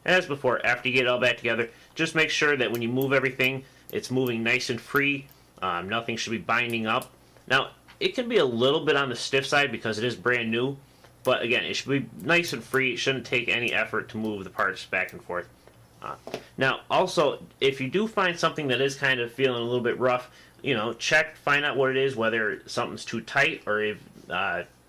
as before, after you get it all back together, just make sure that when you move everything, it's moving nice and free. Nothing should be binding up. Now, it can be a little bit on the stiff side because it is brand new, but again, it should be nice and free. It shouldn't take any effort to move the parts back and forth. Now, also, if you do find something that is kind of feeling a little bit rough, check, find out what it is, whether something's too tight or if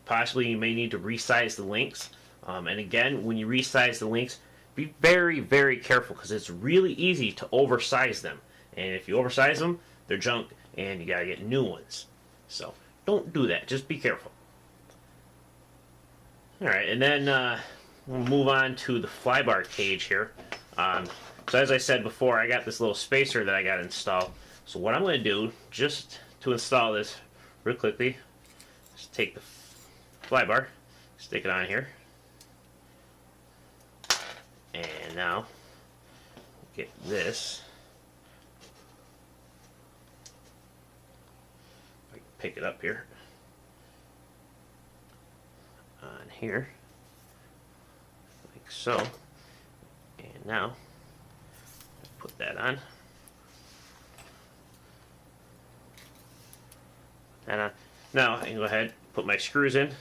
possibly you may need to resize the links. And again, when you resize the links, be very, very careful because it's really easy to oversize them. And if you oversize them, they're junk and you gotta get new ones. So don't do that. Just be careful. Alright, and then we'll move on to the flybar cage here. So as I said before, I got this little spacer that I got installed. So what I'm going to do, just to install this real quickly, is take the flybar, stick it on here, and now get this. If I can pick it up here, on here, like so. And now, put that on. Now I can go ahead, put my screws in,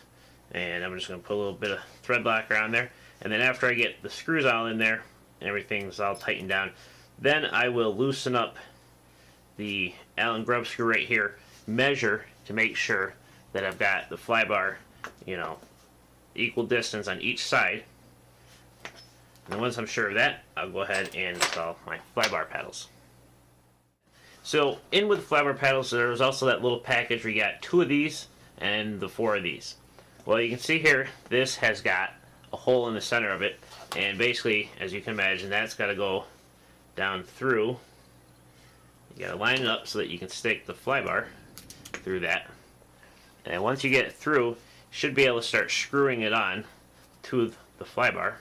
and I'm just going to put a little bit of thread locker on there. And then after I get the screws all in there, and everything's all tightened down, then I will loosen up the Allen grub screw right here, measure to make sure that I've got the flybar, equal distance on each side. And once I'm sure of that, I'll go ahead and install my flybar paddles. So in with the flybar paddles, there's also that little package where you got 2 of these and the 4 of these. Well, you can see here, this has got a hole in the center of it, and basically, as you can imagine, that's got to go down through. You got to line it up so that you can stick the flybar through that. And once you get it through, you should be able to start screwing it on to the flybar.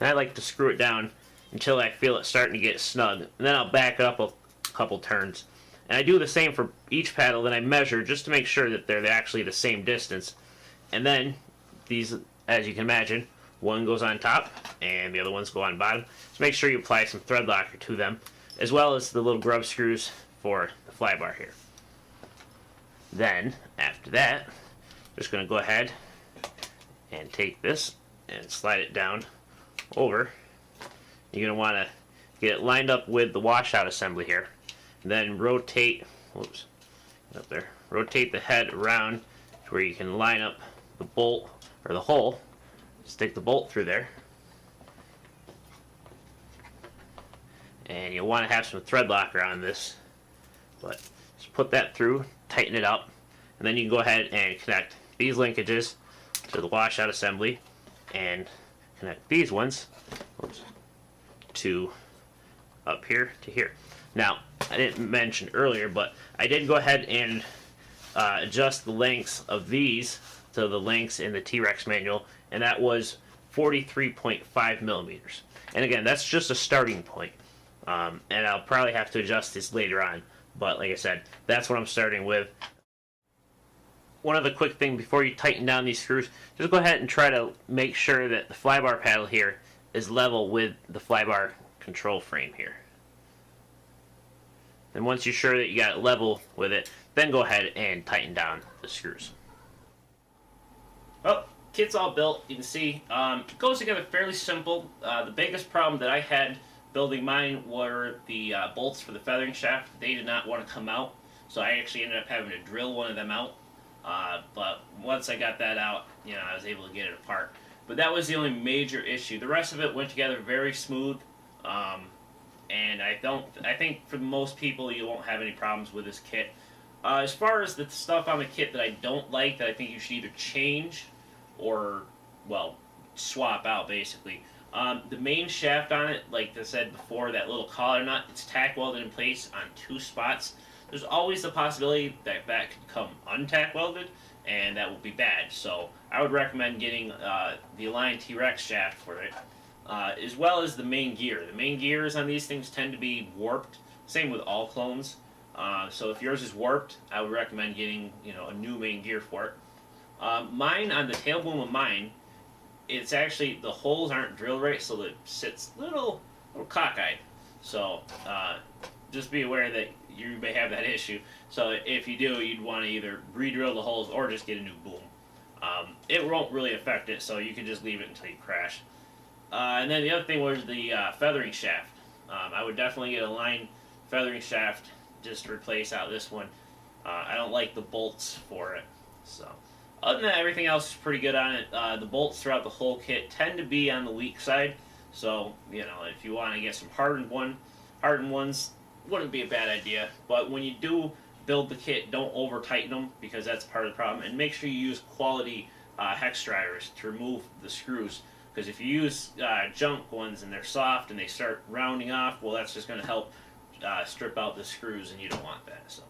And I like to screw it down until I feel it starting to get snug. And then I'll back it up a couple turns. And I do the same for each paddle. Then I measure just to make sure that they're actually the same distance. And then these, as you can imagine, one goes on top and the other ones go on bottom. So make sure you apply some thread locker to them, as well as the little grub screws for the flybar here. Then, after that, I'm just going to go ahead and take this and slide it down over. You're going to want to get it lined up with the washout assembly here. And then rotate, whoops, up there, rotate the head around to where you can line up the bolt, or the hole, stick the bolt through there. And you'll want to have some thread locker on this, but just put that through, tighten it up, and then you can go ahead and connect these linkages to the washout assembly and connect these ones, oops, to up here to here. Now, I didn't mention earlier, but I did go ahead and adjust the lengths of these to the lengths in the T-Rex manual, and that was 43.5 millimeters. And again, that's just a starting point. And I'll probably have to adjust this later on, but like I said, that's what I'm starting with. One other quick thing before you tighten down these screws, just go ahead and try to make sure that the flybar paddle here is level with the flybar control frame here. And once you're sure that you got it level with it, then go ahead and tighten down the screws. Well, kit's all built. You can see it goes together fairly simple. The biggest problem that I had building mine were the bolts for the feathering shaft. They did not want to come out, so I actually ended up having to drill one of them out. But once I got that out, I was able to get it apart. But that was the only major issue. The rest of it went together very smooth. And I think for most people you won't have any problems with this kit. As far as the stuff on the kit that I don't like, that I think you should either change or, well, swap out basically. The main shaft on it, like I said before, that little collar nut, it's tack welded in place on 2 spots. There's always the possibility that that could come untack welded, and that will be bad. So I would recommend getting the Align T-Rex shaft for it. As well as the main gear. The main gears on these things tend to be warped. Same with all clones. So if yours is warped, I would recommend getting a new main gear for it. Mine, on the tail boom of mine, it's actually, the holes aren't drilled right, so it sits little cockeyed. So just be aware that you may have that issue. So if you do, you'd want to either re-drill the holes or just get a new boom. It won't really affect it, so you can just leave it until you crash. And then the other thing was the feathering shaft. I would definitely get a line feathering shaft just to replace out this one. I don't like the bolts for it. So other than that, everything else is pretty good on it. The bolts throughout the whole kit tend to be on the weak side. So, if you want to get some hardened ones wouldn't be a bad idea. But when you do build the kit, don't over tighten them, because that's part of the problem. And make sure you use quality hex drivers to remove the screws. Because if you use junk ones and they're soft and they start rounding off, well, that's just going to help strip out the screws, and you don't want that. So.